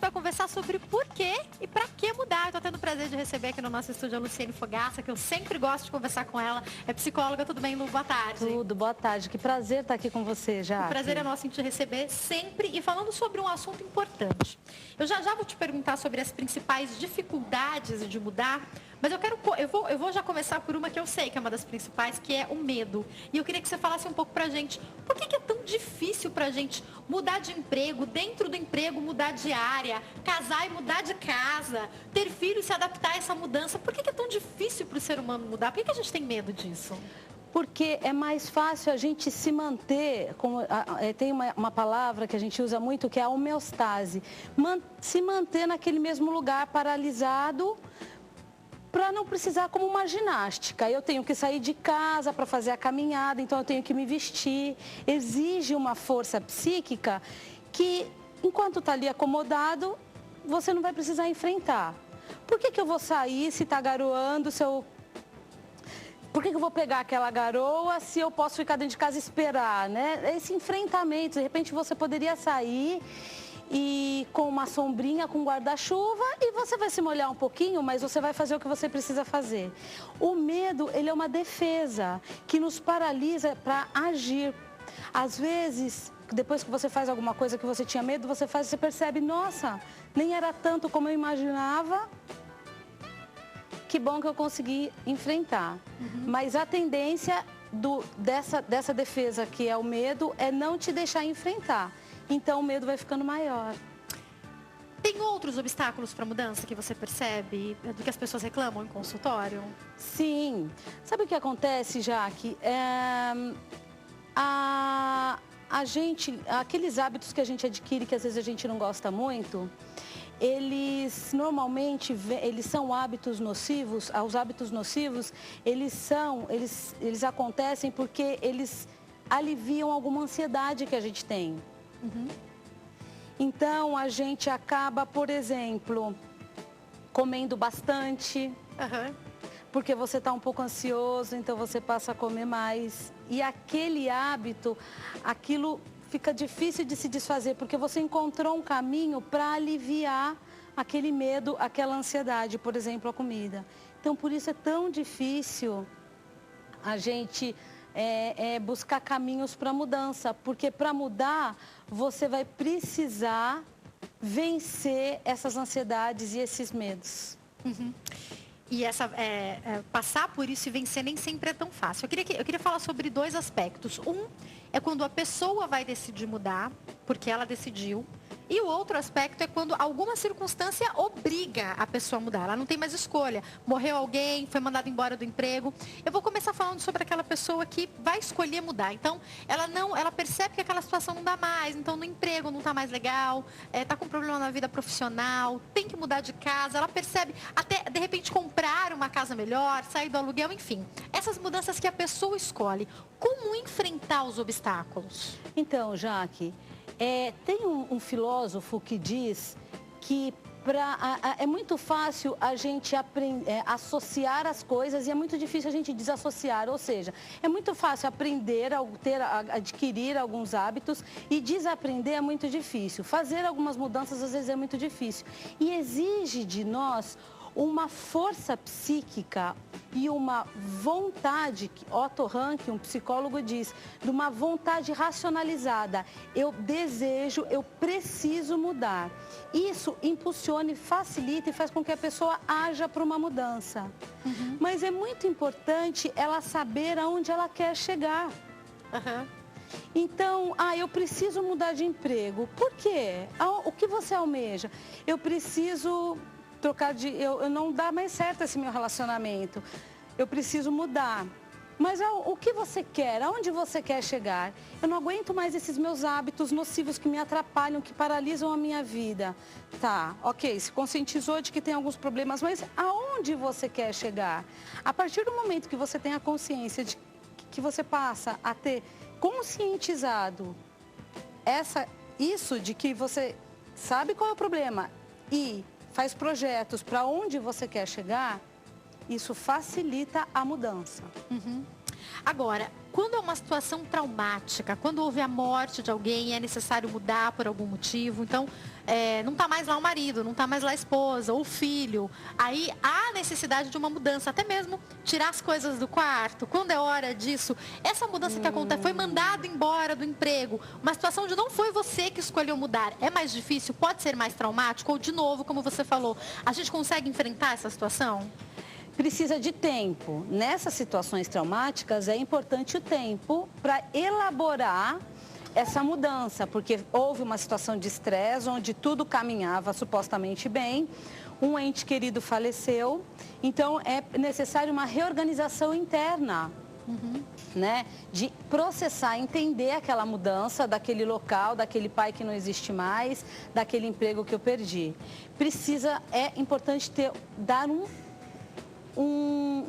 vai conversar sobre por quê e pra que mudar. Eu tô tendo o prazer de receber aqui no nosso estúdio a Luciene Fogaça, que eu sempre gosto de conversar com ela. É psicóloga, tudo bem, Lu? Boa tarde. Tudo, boa tarde. Que prazer estar aqui com você, Jaque. O prazer é nosso em te receber sempre e falando sobre um assunto importante. Eu já vou te perguntar sobre as principais dificuldades de mudar, mas eu vou já começar por uma que eu sei que é uma das principais, que é o medo. E eu queria que você falasse um pouco pra gente, por que é tão difícil pra gente mudar de emprego, dentro do emprego mudar de área, casar e mudar de casa, ter filho e se adaptar a essa mudança? Por que é tão difícil pro ser humano mudar? Por que a gente tem medo disso? Porque é mais fácil a gente se manter, tem uma palavra que a gente usa muito, que é a homeostase. Se manter naquele mesmo lugar, paralisado, para não precisar como uma ginástica. Eu tenho que sair de casa para fazer a caminhada, então eu tenho que me vestir. Exige uma força psíquica que, enquanto está ali acomodado, você não vai precisar enfrentar. Por que eu vou sair se está garoando, Por que eu vou pegar aquela garoa se eu posso ficar dentro de casa e esperar, né? Esse enfrentamento, de repente você poderia sair e com uma sombrinha, com guarda-chuva, e você vai se molhar um pouquinho, mas você vai fazer o que você precisa fazer. O medo, ele é uma defesa que nos paralisa para agir. Às vezes, depois que você faz alguma coisa que você tinha medo, você percebe, nossa, nem era tanto como eu imaginava. Que bom que eu consegui enfrentar. Mas a tendência dessa defesa, que é o medo, é não te deixar enfrentar. Então o medo vai ficando maior. Tem outros obstáculos para a mudança que você percebe, do que as pessoas reclamam em consultório? Sim. Sabe o que acontece, Jaque? Aqueles hábitos que a gente adquire, que às vezes a gente não gosta muito, eles normalmente são hábitos nocivos. Os hábitos nocivos, eles acontecem porque eles aliviam alguma ansiedade que a gente tem. Então a gente acaba, por exemplo, comendo bastante, porque você está um pouco ansioso, então você passa a comer mais. E aquele hábito, aquilo fica difícil de se desfazer, porque você encontrou um caminho para aliviar aquele medo, aquela ansiedade, por exemplo, a comida. Então, por isso é tão difícil a gente buscar caminhos para mudança, porque para mudar, você vai precisar vencer essas ansiedades e esses medos. E passar por isso e vencer nem sempre é tão fácil. Eu queria falar sobre dois aspectos. Um é quando a pessoa vai decidir mudar, porque ela decidiu. E o outro aspecto é quando alguma circunstância obriga a pessoa a mudar. Ela não tem mais escolha. Morreu alguém, foi mandado embora do emprego. Eu vou começar falando sobre aquela pessoa que vai escolher mudar. Então, ela percebe que aquela situação não dá mais. Então, no emprego não está mais legal, está com problema na vida profissional, tem que mudar de casa. Ela percebe até, de repente, comprar uma casa melhor, sair do aluguel, enfim. Essas mudanças que a pessoa escolhe. Como enfrentar os obstáculos? Então, Jaque, tem um filósofo que diz que é muito fácil a gente associar as coisas e é muito difícil a gente desassociar. Ou seja, é muito fácil adquirir alguns hábitos e desaprender é muito difícil. Fazer algumas mudanças às vezes é muito difícil. E exige de nós uma força psíquica e uma vontade, Otto Rank, um psicólogo, diz, de uma vontade racionalizada. Eu desejo, eu preciso mudar. Isso impulsiona, facilita e faz com que a pessoa haja para uma mudança. Mas é muito importante ela saber aonde ela quer chegar. Então, eu preciso mudar de emprego. Por quê? O que você almeja? Eu preciso eu não dá mais certo esse meu relacionamento. Eu preciso mudar. Mas o que você quer? Aonde você quer chegar? Eu não aguento mais esses meus hábitos nocivos que me atrapalham, que paralisam a minha vida. Tá, ok, se conscientizou de que tem alguns problemas, mas aonde você quer chegar? A partir do momento que você tem a consciência de que você passa a ter conscientizado isso de que você sabe qual é o problema e faz projetos para onde você quer chegar, isso facilita a mudança. Agora, quando é uma situação traumática, quando houve a morte de alguém e é necessário mudar por algum motivo, então não está mais lá o marido, não está mais lá a esposa ou o filho, aí há necessidade de uma mudança, até mesmo tirar as coisas do quarto, quando é hora disso. Essa mudança que acontece, foi mandado embora do emprego, uma situação onde não foi você que escolheu mudar, é mais difícil, pode ser mais traumático ou, de novo, como você falou, a gente consegue enfrentar essa situação? Precisa de tempo. Nessas situações traumáticas, é importante o tempo para elaborar essa mudança, porque houve uma situação de estresse onde tudo caminhava supostamente bem, um ente querido faleceu, então é necessário uma reorganização interna. Né? De processar, entender aquela mudança daquele local, daquele pai que não existe mais, daquele emprego que eu perdi. É importante dar um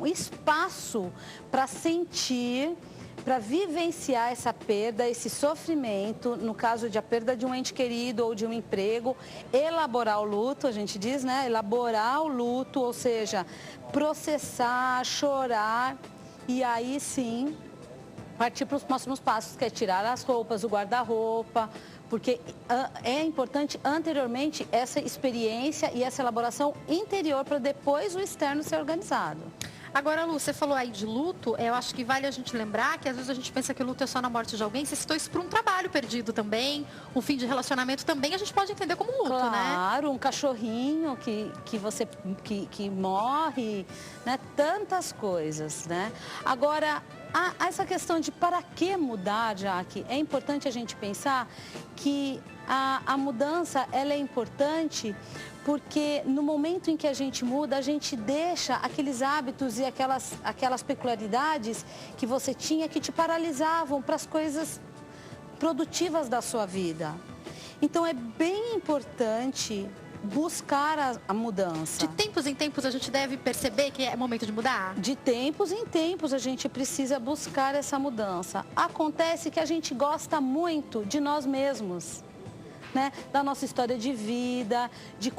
espaço para sentir, para vivenciar essa perda, esse sofrimento, no caso de a perda de um ente querido ou de um emprego, elaborar o luto, a gente diz, né? Elaborar o luto, ou seja, processar, chorar e aí sim partir para os próximos passos, que é tirar as roupas, o guarda-roupa, porque é importante anteriormente essa experiência e essa elaboração interior para depois o externo ser organizado. Agora, Lu, você falou aí de luto, eu acho que vale a gente lembrar que às vezes a gente pensa que o luto é só na morte de alguém, você citou isso para um trabalho perdido também, um fim de relacionamento também, a gente pode entender como luto, claro, né? Claro, um cachorrinho que morre, né? Tantas coisas, né? Agora, essa questão de para que mudar, Jaque, é importante a gente pensar que a mudança ela é importante porque no momento em que a gente muda, a gente deixa aqueles hábitos e aquelas peculiaridades que você tinha que te paralisavam para as coisas produtivas da sua vida. Então é bem importante buscar a mudança. De tempos em tempos a gente deve perceber que é momento de mudar? De tempos em tempos a gente precisa buscar essa mudança. Acontece que a gente gosta muito de nós mesmos, né? Da nossa história de vida, de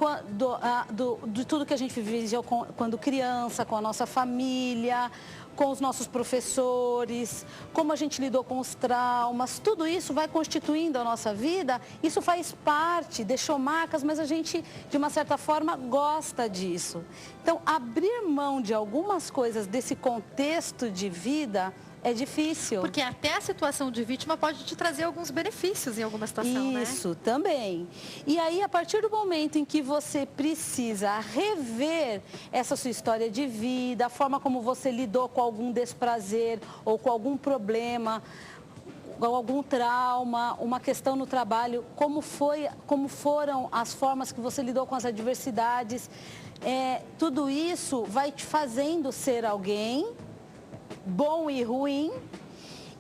tudo que a gente viveu quando criança, com a nossa família, com os nossos professores, como a gente lidou com os traumas, tudo isso vai constituindo a nossa vida, isso faz parte, deixou marcas, mas a gente, de uma certa forma, gosta disso. Então, abrir mão de algumas coisas desse contexto de vida é difícil. Porque até a situação de vítima pode te trazer alguns benefícios em alguma situação, né? Isso, também. E aí, a partir do momento em que você precisa rever essa sua história de vida, a forma como você lidou com algum desprazer ou com algum problema, com algum trauma, uma questão no trabalho, como foram as formas que você lidou com as adversidades, tudo isso vai te fazendo ser alguém bom e ruim,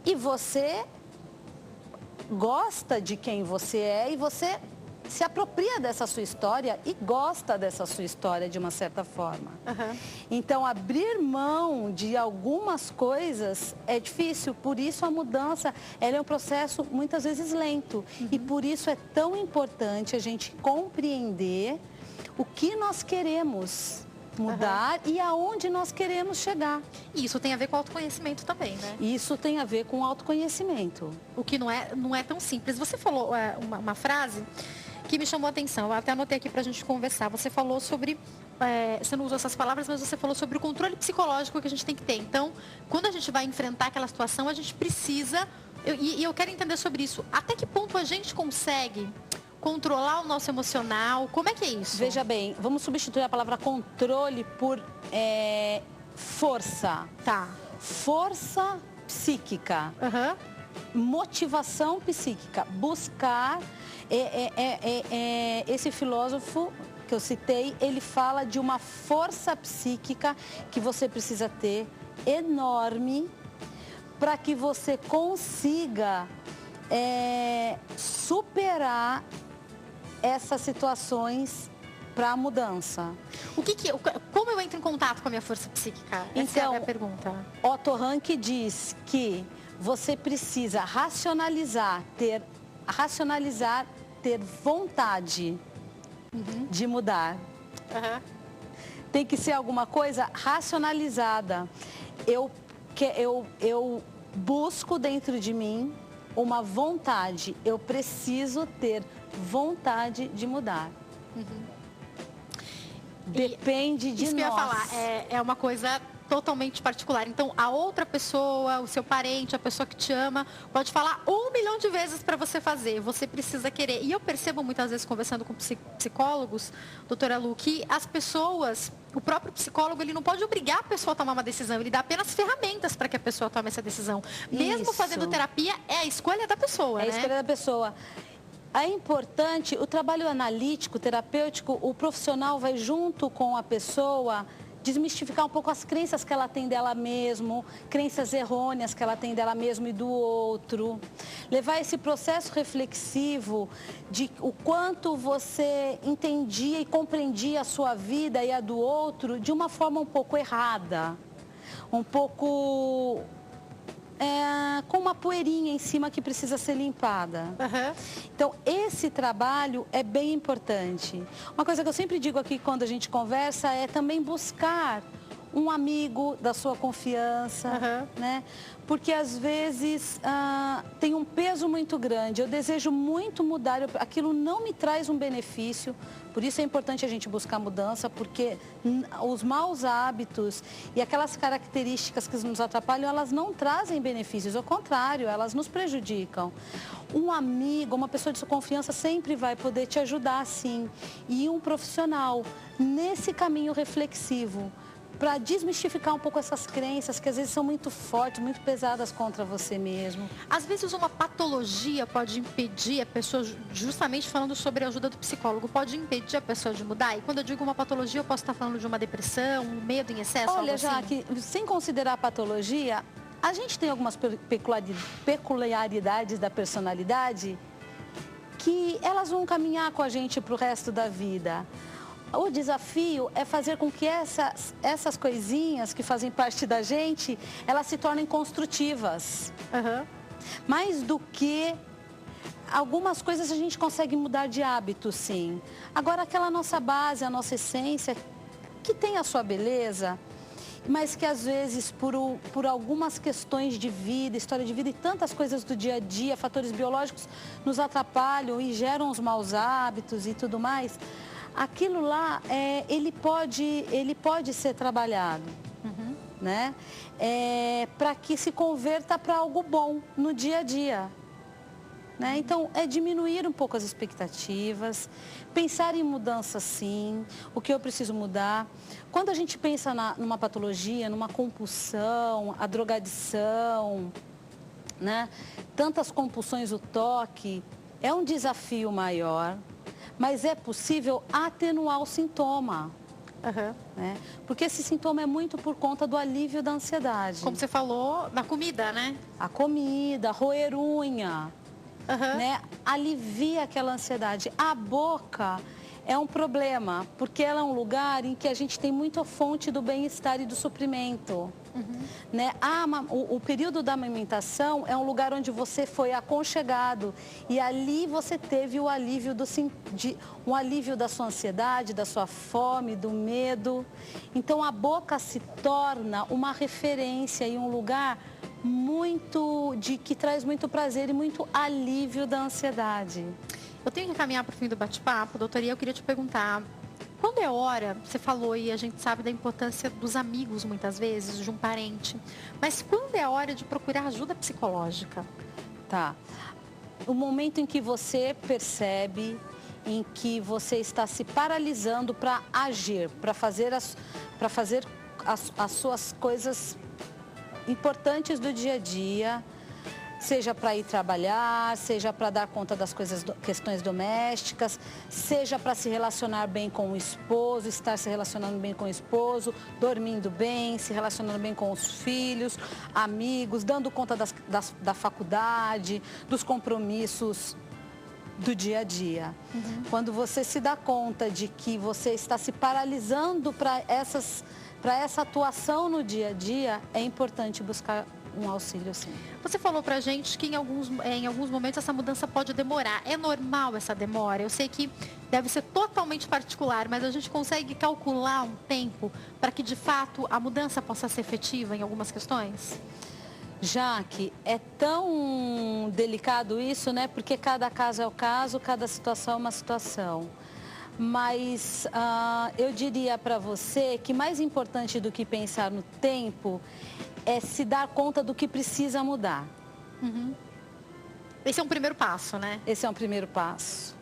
e você gosta de quem você é e você se apropria dessa sua história e gosta dessa sua história de uma certa forma. Então, abrir mão de algumas coisas é difícil, por isso a mudança ela é um processo muitas vezes lento. E por isso é tão importante a gente compreender o que nós queremos mudar e aonde nós queremos chegar. E isso tem a ver com autoconhecimento também, né? Isso tem a ver com autoconhecimento. O que não é tão simples. Você falou uma frase que me chamou a atenção, eu até anotei aqui para a gente conversar. Você falou sobre, você não usou essas palavras, mas você falou sobre o controle psicológico que a gente tem que ter. Então, quando a gente vai enfrentar aquela situação, a gente precisa, e eu quero entender sobre isso, até que ponto a gente consegue controlar o nosso emocional? Como é que é isso? Veja bem, vamos substituir a palavra controle por força. Tá. Força psíquica. Motivação psíquica. Buscar. Esse filósofo que eu citei, ele fala de uma força psíquica que você precisa ter enorme para que você consiga superar essas situações para a mudança. Como eu entro em contato com a minha força psíquica? Essa é a minha pergunta. Otto Rank diz que você precisa racionalizar, ter vontade de mudar. Tem que ser alguma coisa racionalizada. Eu eu busco dentro de mim uma vontade. Eu preciso ter vontade de mudar. Depende de nós. Isso que eu ia falar, é uma coisa totalmente particular. Então, a outra pessoa, o seu parente, a pessoa que te ama, pode falar 1 milhão de vezes para você fazer. Você precisa querer. E eu percebo muitas vezes, conversando com psicólogos, doutora Lu, que as pessoas, o próprio psicólogo, ele não pode obrigar a pessoa a tomar uma decisão. Ele dá apenas ferramentas para que a pessoa tome essa decisão. Mesmo fazendo terapia, é a escolha da pessoa, né? É a escolha da pessoa. É importante, o trabalho analítico, terapêutico, o profissional vai junto com a pessoa desmistificar um pouco as crenças que ela tem dela mesmo, crenças errôneas que ela tem dela mesmo e do outro. Levar esse processo reflexivo de o quanto você entendia e compreendia a sua vida e a do outro de uma forma um pouco errada, um pouco com uma poeirinha em cima que precisa ser limpada. Então, esse trabalho é bem importante. Uma coisa que eu sempre digo aqui quando a gente conversa é também buscar um amigo da sua confiança, né? Porque às vezes tem um peso muito grande, eu desejo muito mudar, aquilo não me traz um benefício, por isso é importante a gente buscar mudança, porque os maus hábitos e aquelas características que nos atrapalham, elas não trazem benefícios, ao contrário, elas nos prejudicam. Um amigo, uma pessoa de sua confiança sempre vai poder te ajudar, sim, e um profissional nesse caminho reflexivo, para desmistificar um pouco essas crenças que às vezes são muito fortes, muito pesadas contra você mesmo. Às vezes uma patologia pode impedir a pessoa, justamente falando sobre a ajuda do psicólogo, pode impedir a pessoa de mudar? E quando eu digo uma patologia, eu posso estar falando de uma depressão, um medo em excesso, Olha, algo assim? já que, sem considerar a patologia, a gente tem algumas peculiaridades da personalidade que elas vão caminhar com a gente para o resto da vida. O desafio é fazer com que essas coisinhas que fazem parte da gente, elas se tornem construtivas. Mais do que algumas coisas a gente consegue mudar de hábito, sim. Agora, aquela nossa base, a nossa essência, que tem a sua beleza, mas que às vezes por algumas questões de vida, história de vida e tantas coisas do dia a dia, fatores biológicos nos atrapalham e geram os maus hábitos e tudo mais. Aquilo lá, ele pode ser trabalhado, né? Para que se converta para algo bom no dia a dia. Né? Então, é diminuir um pouco as expectativas, pensar em mudança sim, o que eu preciso mudar. Quando a gente pensa numa patologia, numa compulsão, a drogadição, né? Tantas compulsões, o toque, é um desafio maior. Mas é possível atenuar o sintoma. Né? Porque esse sintoma é muito por conta do alívio da ansiedade. Como você falou, na comida, né? A comida, roer unha, né? Alivia aquela ansiedade. A boca é um problema, porque ela é um lugar em que a gente tem muita fonte do bem-estar e do suprimento. Né? O período da amamentação é um lugar onde você foi aconchegado e ali você teve o alívio um alívio da sua ansiedade, da sua fome, do medo. Então a boca se torna uma referência e um lugar que traz muito prazer e muito alívio da ansiedade. Eu tenho que caminhar para o fim do bate-papo, doutora, e eu queria te perguntar, quando é hora, você falou e a gente sabe da importância dos amigos muitas vezes, de um parente, mas quando é hora de procurar ajuda psicológica? Tá. O momento em que você percebe, em que você está se paralisando para agir, para fazer as suas coisas importantes do dia a dia, seja para ir trabalhar, seja para dar conta das questões domésticas, seja para se relacionar bem com o esposo, estar se relacionando bem com o esposo, dormindo bem, se relacionando bem com os filhos, amigos, dando conta da faculdade, dos compromissos do dia a dia. Quando você se dá conta de que você está se paralisando para essa atuação no dia a dia, é importante buscar um auxílio, sim. Você falou pra gente que em alguns momentos essa mudança pode demorar. É normal essa demora? Eu sei que deve ser totalmente particular, mas a gente consegue calcular um tempo para que, de fato, a mudança possa ser efetiva em algumas questões? Jaque, é tão delicado isso, né? Porque cada caso é o caso, cada situação é uma situação. Mas eu diria para você que mais importante do que pensar no tempo é se dar conta do que precisa mudar. Uhum. Esse é um primeiro passo, né? Esse é um primeiro passo.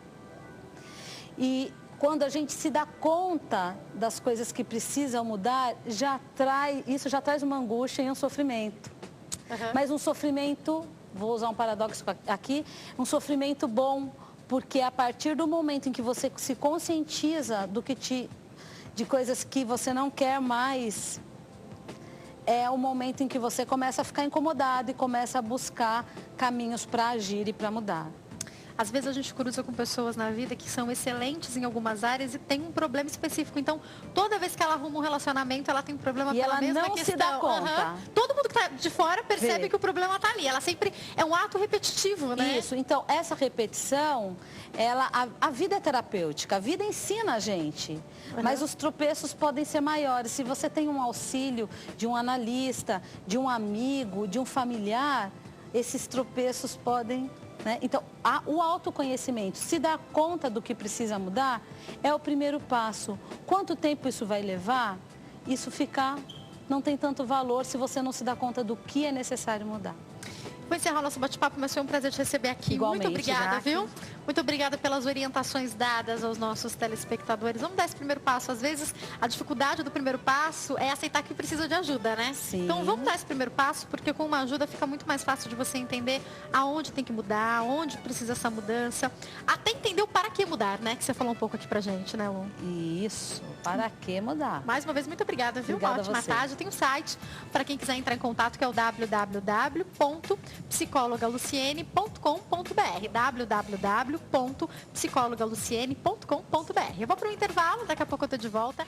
E quando a gente se dá conta das coisas que precisam mudar, isso já traz uma angústia e um sofrimento. Uhum. Mas um sofrimento, vou usar um paradoxo aqui, um sofrimento bom, porque a partir do momento em que você se conscientiza de coisas que você não quer mais, é o momento em que você começa a ficar incomodado e começa a buscar caminhos para agir e para mudar. Às vezes a gente cruza com pessoas na vida que são excelentes em algumas áreas e tem um problema específico. Então, toda vez que ela arruma um relacionamento, ela tem um problema pela mesma questão. E ela não se dá conta. Uhum. Todo mundo que está de fora percebe que o problema está ali. Ela sempre é um ato repetitivo, né? Isso. Então, essa repetição, a vida é terapêutica, a vida ensina a gente. Uhum. Mas os tropeços podem ser maiores. Se você tem um auxílio de um analista, de um amigo, de um familiar, esses tropeços podem... né? Então, o autoconhecimento, se dar conta do que precisa mudar, é o primeiro passo. Quanto tempo isso vai levar? Isso não tem tanto valor se você não se dá conta do que é necessário mudar. Vou encerrar o nosso bate-papo, mas foi um prazer te receber aqui. Igualmente, muito obrigada, Jaque. viu? Muito obrigada pelas orientações dadas aos nossos telespectadores. Vamos dar esse primeiro passo. Às vezes, a dificuldade do primeiro passo é aceitar que precisa de ajuda, né? Sim. Então, vamos dar esse primeiro passo, porque com uma ajuda fica muito mais fácil de você entender aonde tem que mudar, aonde precisa essa mudança. Até entender o para que mudar, né? Que você falou um pouco aqui pra gente, né, Lu? Isso, para que mudar? Mais uma vez, muito obrigada, viu? Obrigada Uma ótima a você. tarde. Tem um site para quem quiser entrar em contato, que é o www.psicologaluciene.com.br www.psicologaluciene.com.br. Eu vou para um intervalo, daqui a pouco eu tô de volta.